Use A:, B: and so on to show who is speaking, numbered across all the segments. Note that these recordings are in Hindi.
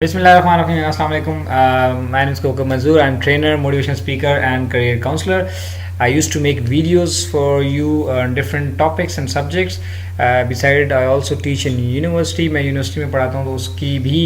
A: Bismillahirrahmanirrahim. Assalamu alaikum. My name is Kokab Manzoor. I'm trainer, motivational speaker, and career counselor. I used to make videos for you on different topics and subjects. Besides, I also teach in university. मैं यूनिवर्सिटी में पढ़ाता हूँ, तो उसकी भी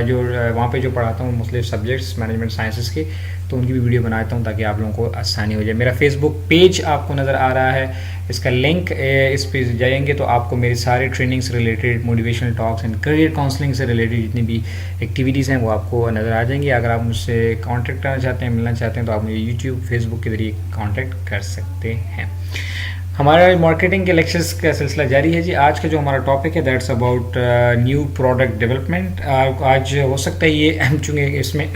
A: जो वहाँ पे जो पढ़ाता हूँ मुख्तलिफ सब्जेक्ट्स मैनेजमेंट साइंसेस के, तो उनकी भी वीडियो बनाता हूँ ताकि आप लोगों को आसानी हो जाए। मेरा फेसबुक पेज आपको नज़र आ रहा है, इसका लिंक इस पे जाएंगे तो आपको मेरी सारी ट्रेनिंग से related, motivational talks and career counselling से रिलेटेड जितनी भी एक्टिविटीज़ हैं वो आपको नज़र आ जाएंगी। अगर आप मुझसे कांटेक्ट करना चाहते हैं, मिलना चाहते हैं, तो आप मुझे यूट्यूब, फेसबुक के ज़रिए कांटेक्ट कर सकते हैं। हमारा मार्केटिंग के लेक्चर्स का सिलसिला जारी है जी। आज का जो हमारा टॉपिक है that's about new product development. आज हो सकता है ये चूँकि इसमें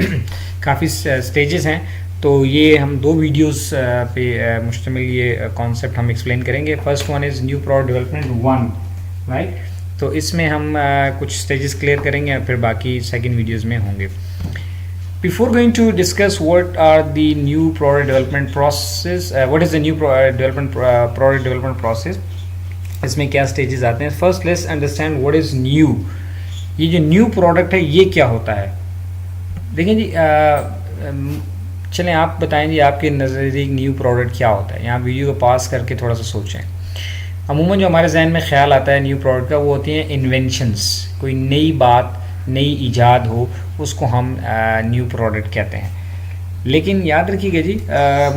A: काफ़ी स्टेजेस हैं, तो ये हम दो वीडियोस पे मुश्तमिल ये कॉन्सेप्ट हम एक्सप्लेन करेंगे। First one is new product development 1, right. तो इसमें हम कुछ स्टेजेस क्लियर करेंगे और फिर बाकी सेकंड वीडियोस में होंगे। Before going to discuss what are the new product development process, what is the new product development process, इसमें क्या स्टेजेस आते हैं। First let's understand what is new. ये जो न्यू प्रोडक्ट है ये क्या होता है। देखिए जी, चलें आप बताएं जी, आपके नज़रिए न्यू प्रोडक्ट क्या होता है। यहाँ वीडियो को पास करके थोड़ा सा सोचें। अमूमन जो हमारे जहन में ख्याल आता है न्यू प्रोडक्ट का, वो होती हैं इन्वेंशंस। कोई नई बात, नई ईजाद हो, उसको हम न्यू प्रोडक्ट कहते हैं। लेकिन याद रखिएगा जी,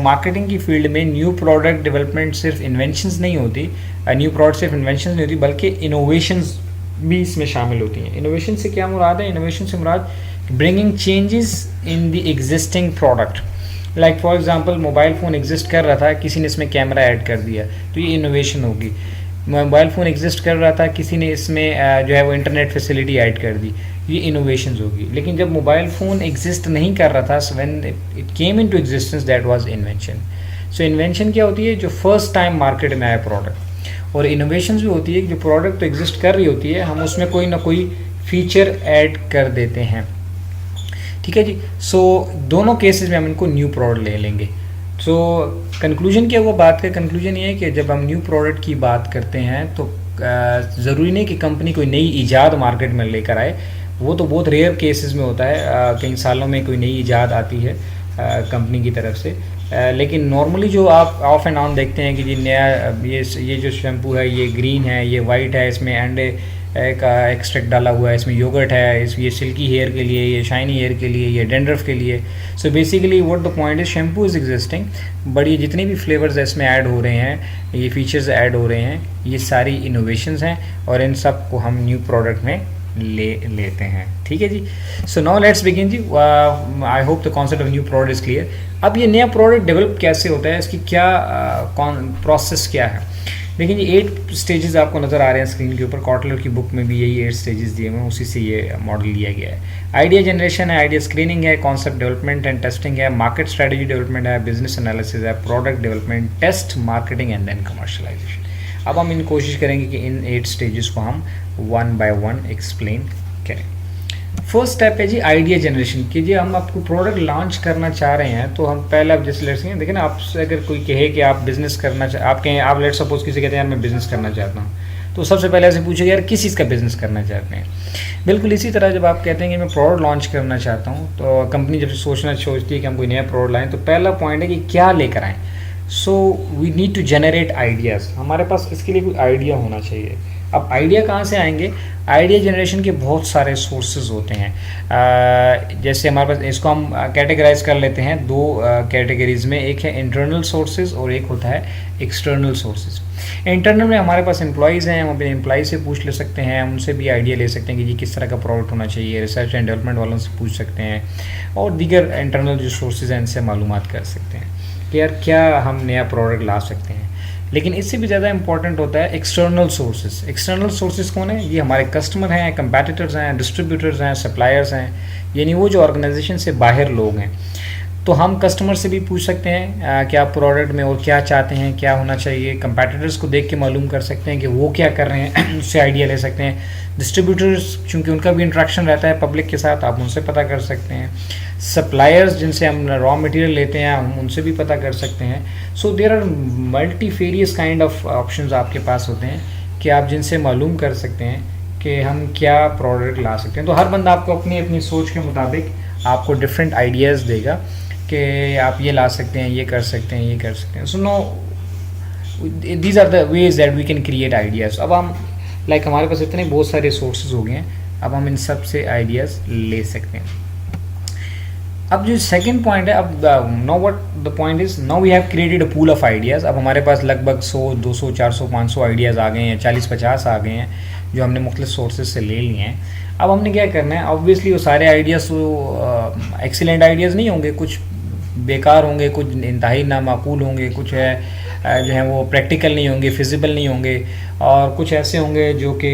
A: मार्केटिंग की फील्ड में न्यू प्रोडक्ट डेवलपमेंट सिर्फ इन्वेंशंस नहीं होती, न्यू प्रोडक्ट सिर्फ इन्वेंशंस नहीं होती, बल्कि इनोवेशंस भी इसमें शामिल होती हैं। इनोवेशन से क्या मुराद है? इनोवेशन से मुराद bringing changes in the existing product. Like for example, mobile phone exist कर रहा था, किसी ने इसमें कैमरा ऐड कर दिया, तो ये इनोवेशन होगी। मोबाइल फ़ोन एग्जिस्ट कर रहा था, किसी ने इसमें जो है वो इंटरनेट फैसिलिटी ऐड कर दी, ये इनोवेशन होगी। लेकिन जब मोबाइल फ़ोन एग्जिस्ट नहीं कर रहा था, when it came into existence, that was invention. So invention क्या होती है? जो फर्स्ट टाइम मार्केट में आया प्रोडक्ट। और इनोवेशन भी होती है कि जो प्रोडक्ट तो एग्जिस्ट कर रही होती है, हम उसमें कोई ना कोई फीचर ऐड कर देते हैं। ठीक है जी। सो दोनों केसेस में हम इनको न्यू प्रोडक्ट ले लेंगे। सो कंक्लूजन क्या हुआ बात का? कंक्लूजन ये है कि जब हम न्यू प्रोडक्ट की बात करते हैं तो ज़रूरी नहीं कि कंपनी कोई नई ईजाद मार्केट में लेकर आए। वो तो बहुत रेयर केसेस में होता है, कई सालों में कोई नई ईजाद आती है कंपनी की तरफ से। लेकिन नॉर्मली जो आप ऑफ एंड ऑन देखते हैं कि जी नया ये जो शैम्पू है ये ग्रीन है, ये वाइट है, इसमें अंडे का एक्सट्रैक्ट डाला हुआ है, इसमें योगर्ट है, ये सिल्की हेयर के लिए, ये शाइनी हेयर के लिए, ये डेंड्रफ के लिए। So basically what the point is, shampoo is existing, but ये जितने भी फ्लेवर्स इसमें ऐड हो रहे हैं, ये फीचर्स ऐड हो रहे हैं, ये सारी इनोवेशंस हैं और इन सब को हम न्यू प्रोडक्ट में लेते हैं। ठीक है जी। सो नाउ लेट्स बिगिन जी। I hope the concept of new product is clear. अब ये नया प्रोडक्ट डेवलप कैसे होता है, इसकी क्या प्रोसेस क्या है। देखिए जी, 8 स्टेजेस आपको नज़र आ रहे हैं स्क्रीन के ऊपर। कॉटलर की बुक में भी यही 8 स्टेजेस दिए हुए हैं, उसी से ये मॉडल लिया गया है। आइडिया जनरेशन है, आइडिया स्क्रीनिंग है, कॉन्सेप्ट डेवलपमेंट एंड टेस्टिंग है, मार्केट स्ट्रेटजी डेवलपमेंट है, बिजनेस एनालिसिस है, product development, test, marketing and then commercialisation. अब हम इन कोशिश करेंगे कि इन 8 स्टेजेस को हम 1 बाय 1 एक्सप्लेन करें। फर्स्ट स्टेप है जी आइडिया जनरेशन की। जी हम आपको प्रोडक्ट लॉन्च करना चाह रहे हैं, तो हम पहले आप जैसे लेट्स देखिए ना, आपसे अगर कोई कहे कि आप बिज़नेस करना आप कहें, आप लेट्स सपोज किसी कहते हैं यार मैं बिज़नेस करना चाहता हूँ, तो सबसे पहले ऐसे पूछेगा यार किस चीज़ का बिज़नेस करना चाहते हैं। बिल्कुल इसी तरह जब आप कहते हैं कि मैं प्रोडक्ट लॉन्च करना चाहता हूँ, तो कंपनी जब सोचती है कि हम कोई नया प्रोडक्ट लाएँ, तो पहला पॉइंट है कि क्या लेकर आएँ। So we need to generate ideas. हमारे पास इसके लिए कोई आइडिया होना चाहिए। अब आइडिया कहाँ से आएंगे? आइडिया जनरेशन के बहुत सारे सोर्सेज होते हैं। जैसे हमारे पास, इसको हम कैटेगराइज कर लेते हैं 2 कैटेगरीज में। एक है इंटरनल सोर्सेज और एक होता है एक्सटर्नल सोर्सेज। इंटरनल में हमारे पास एम्प्लॉयज़ हैं, हम अपने एम्प्लॉय से पूछ ले सकते हैं, हम उनसे भी आइडिया ले सकते हैं कि जी किस तरह का प्रोडक्ट होना चाहिए। रिसर्च एंड डेवलपमेंट वालों से पूछ सकते हैं और दीगर इंटरनल जो सोर्सेज हैं इनसे मालूमात कर सकते हैं कि यार क्या हम नया प्रोडक्ट ला सकते हैं। लेकिन इससे भी ज़्यादा इंपॉर्टेंट होता है एक्सटर्नल सोर्सेज। एक्सटर्नल सोर्सेज कौन है? ये हमारे कस्टमर हैं, कंपेटिटर्स हैं, डिस्ट्रीब्यूटर्स हैं, सप्लायर्स हैं, यानी वो जो ऑर्गेनाइजेशन से बाहर लोग हैं। तो हम कस्टमर से भी पूछ सकते हैं कि आप प्रोडक्ट में और क्या चाहते हैं, क्या होना चाहिए। कंपेटिटर्स को देख के मालूम कर सकते हैं कि वो क्या कर रहे हैं, उससे आइडिया ले सकते हैं। डिस्ट्रीब्यूटर्स, चूँकि उनका भी इंट्रैक्शन रहता है पब्लिक के साथ, आप उनसे पता कर सकते हैं। सप्लायर्स जिनसे हम रॉ मटेरियल लेते हैं, हम उनसे भी पता कर सकते हैं। So there are multifarious kind of options आपके पास होते हैं कि आप जिनसे मालूम कर सकते हैं कि हम क्या प्रोडक्ट ला सकते हैं। तो हर बंदा आपको अपनी अपनी सोच के मुताबिक आपको डिफरेंट आइडियाज़ देगा कि आप ये ला सकते हैं, ये कर सकते हैं, ये कर सकते हैं। So no, these are the ways that we can create ideas. अब हम हमारे पास इतने बहुत सारे सोर्सेज हो गए हैं, अब हम इन सब से आइडियाज़ ले सकते हैं। अब जो सेकंड पॉइंट है, अब know what the point is, now we have created a pool of ideas. अब हमारे पास लगभग 100, 200, 400, 500 आइडियाज़ आ गए हैं, 40-50 आ गए हैं जो हमने मुख्तलिफ सोर्सेज से ले लिए हैं। अब हमने क्या करना है, ऑब्वियसली वो सारे आइडियाज़ तो एक्सीलेंट आइडियाज़ नहीं होंगे, कुछ बेकार होंगे, कुछ इंतहाई नामाकूल होंगे, कुछ है जो है वो प्रैक्टिकल नहीं होंगे, फिजिबल नहीं होंगे, और कुछ ऐसे होंगे जो कि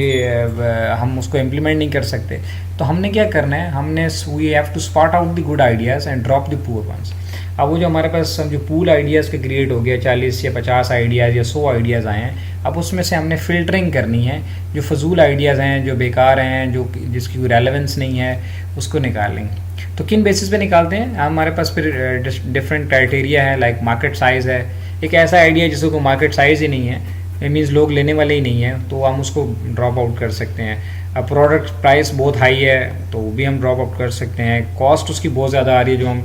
A: हम उसको इम्प्लीमेंट नहीं कर सकते। तो हमने क्या करना है, हमने we have to spot out the good ideas and drop the poor ones. अब वो जो हमारे पास जो पूल आइडियाज़ के क्रिएट हो गया, 40 या 50 आइडियाज़ या 100 आइडियाज़ आए हैं, अब उसमें से हमने फ़िल्टरिंग करनी है। जो फजूल आइडियाज़ हैं, जो बेकार हैं, जो जिसकी कोई रेलेवेंस नहीं है, उसको निकाल लेंगे। तो किन बेसिस पे निकालते हैं, हमारे पास फिर डिफरेंट क्राइटेरिया है, लाइक मार्केट साइज़ है। एक ऐसा आइडिया जिसको कोई मार्केट साइज़ ही नहीं है, इट मीन्स लोग लेने वाले ही नहीं है, तो हम उसको ड्रॉप आउट कर सकते हैं। अब प्रोडक्ट प्राइस बहुत हाई है तो वो भी हम ड्रॉप आउट कर सकते हैं। कॉस्ट उसकी बहुत ज़्यादा आ रही है, जो हम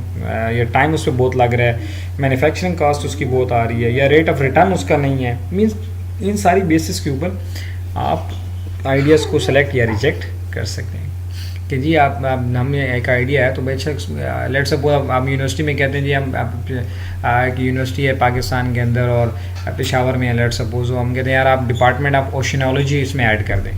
A: या टाइम उस पर बहुत लग रहा है, मैन्युफैक्चरिंग कॉस्ट उसकी बहुत आ रही है, या रेट ऑफ रिटर्न उसका नहीं है। मीन्स इन सारी बेसिस के ऊपर आप आइडियाज़ को सेलेक्ट या रिजेक्ट कर सकते हैं कि जी आप हमें एक आइडिया है, तो बेशक लेट सपोज आप यूनिवर्सिटी में कहते हैं जी हम एक यूनिवर्सिटी है पाकिस्तान के अंदर और पेशावर में है, लेट सपोज हम कहते हैं यार आप डिपार्टमेंट ऑफ ओशियोलॉजी इसमें ऐड कर दें।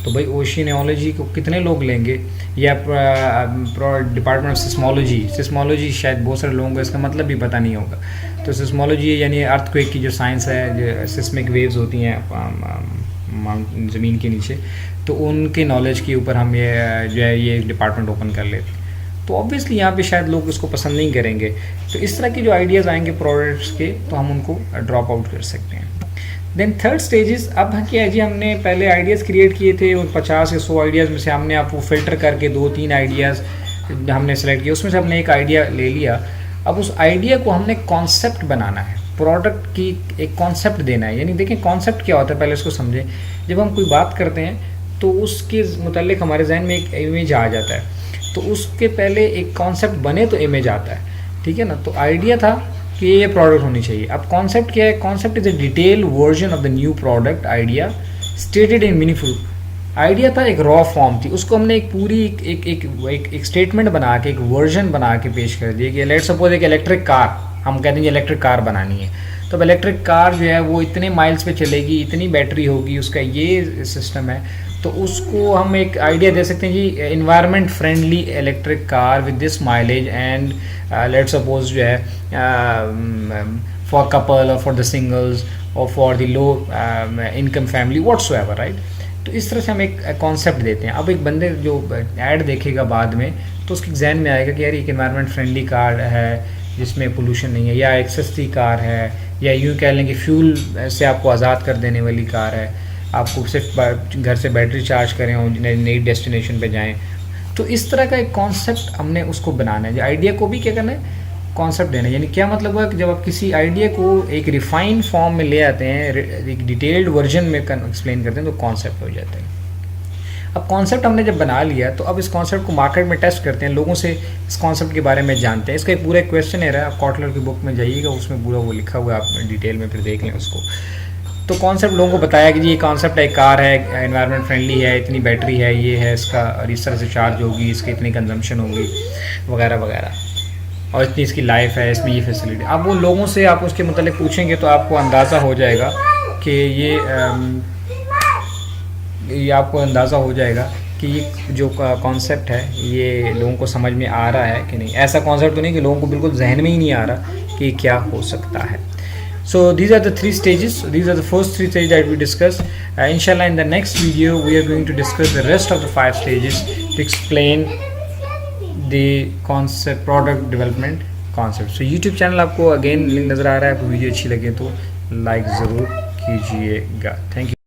A: तो भाई ओशियोलॉजी को कितने लोग लेंगे, या डिपार्टमेंट ऑफ सिस्मोलॉजी शायद बहुत सारे लोगों को इसका मतलब भी पता नहीं होगा। तो सिस्मोलॉजी यानी अर्थक्वेक की जो साइंस है, जो सिस्मिक वेव्स होती हैं ज़मीन के नीचे, तो उनके नॉलेज के ऊपर हम ये जो है ये डिपार्टमेंट ओपन कर लेते हैं। तो ऑब्वियसली यहाँ पे शायद लोग इसको पसंद नहीं करेंगे। तो इस तरह के जो आइडियाज़ आएंगे प्रोडक्ट्स के, तो हम उनको ड्रॉप आउट कर सकते हैं। देन थर्ड स्टेजेस, अब क्या है जी, हमने पहले आइडियाज़ क्रिएट किए थे, उन 50 या 100 आइडियाज़ में से हमने आपको फ़िल्टर करके 2-3 आइडियाज़ हमने सेलेक्ट किया, उसमें से हमने एक आइडिया ले लिया। अब उस आइडिया को हमने कॉन्सेप्ट बनाना है, प्रोडक्ट की एक कॉन्सेप्ट देना है। यानी देखें कॉन्सेप्ट क्या होता है, पहले इसको समझें। जब हम कोई बात करते हैं तो उसके मुतालिक हमारे जहन में एक इमेज आ जाता है, तो उसके पहले एक कॉन्सेप्ट बने तो इमेज आता है, ठीक है ना। तो आइडिया था कि ये प्रोडक्ट होनी चाहिए। अब कॉन्सेप्ट क्या है, concept is a detail version of the new product idea stated in meaningful. Idea था एक रॉ फॉर्म थी, उसको हमने एक पूरी एक स्टेटमेंट बना के, एक वर्जन बना के पेश कर दिया कि लेट सपोज एक इलेक्ट्रिक कार, हम कहते हैं इलेक्ट्रिक कार बनानी है, तो अब इलेक्ट्रिक कार जो है वो इतने माइल्स पे चलेगी, इतनी बैटरी होगी, उसका ये सिस्टम है। तो उसको हम एक आइडिया दे सकते हैं जी, environment friendly electric car with this mileage and let suppose जो है फॉर कपल और फॉर द सिंगल्स और for the low income family whatsoever, right. तो इस तरह से हम एक कॉन्सेप्ट देते हैं। अब एक बंदे जो ऐड देखेगा बाद में, तो उसके जहन में आएगा कि यार एक एनवायरनमेंट फ्रेंडली कार है जिसमें पोल्यूशन नहीं है, या एक सस्ती कार है, या यूँ कह लें कि फ्यूल से आपको आज़ाद कर देने वाली कार है, आपको सिर्फ घर से बैटरी चार्ज करें और नई डेस्टिनेशन पे जाएं। तो इस तरह का एक कॉन्सेप्ट हमने उसको बनाना है। आइडिया को भी क्या करना है, कॉन्सेप्ट देना है। यानी क्या मतलब हुआ कि जब आप किसी आइडिया को एक रिफाइंड फॉर्म में ले आते हैं, एक डिटेल्ड वर्जन में एक्सप्लेन करते हैं, तो कॉन्सेप्ट हो जाता है। अब कॉन्सेप्ट हमने जब बना लिया, तो अब इस कॉन्सेप्ट को मार्केट में टेस्ट करते हैं, लोगों से इस कॉन्सेप्ट के बारे में जानते हैं। इसका एक पूरा क्वेश्चन है, आप कॉटलर की बुक में जाइएगा, उसमें पूरा वो लिखा हुआ है, आप डिटेल में फिर देख लें उसको। तो कॉन्सेप्ट लोगों को बताया कि जी ये कॉन्सेप्ट है, कार है, एनवायरनमेंट फ्रेंडली है, इतनी बैटरी है, ये है इसका, और इस तरह से चार्ज होगी, इसकी इतनी कंजम्पशन होगी वगैरह वगैरह, और इतनी इसकी लाइफ है, इसमें ये फैसिलिटी। अब वो लोगों से आप उसके मतलब पूछेंगे तो आपको अंदाज़ा हो जाएगा कि ये आपको अंदाज़ा हो जाएगा कि ये जो कॉन्सेप्ट है ये लोगों को समझ में आ रहा है कि नहीं। ऐसा कॉन्सेप्ट तो नहीं कि लोगों को बिल्कुल जहन में ही नहीं आ रहा कि क्या हो सकता है। So these are the 3 stages. These are the first 3 stages that we discussed. Inshallah, in the next video, we are going to discuss the rest of the 5 stages to explain the concept, product development concept. So YouTube channel आपको again लिंक नज़र आ रहा है, आपको वीडियो अच्छी लगे तो लाइक ज़रूर कीजिएगा। Thank you.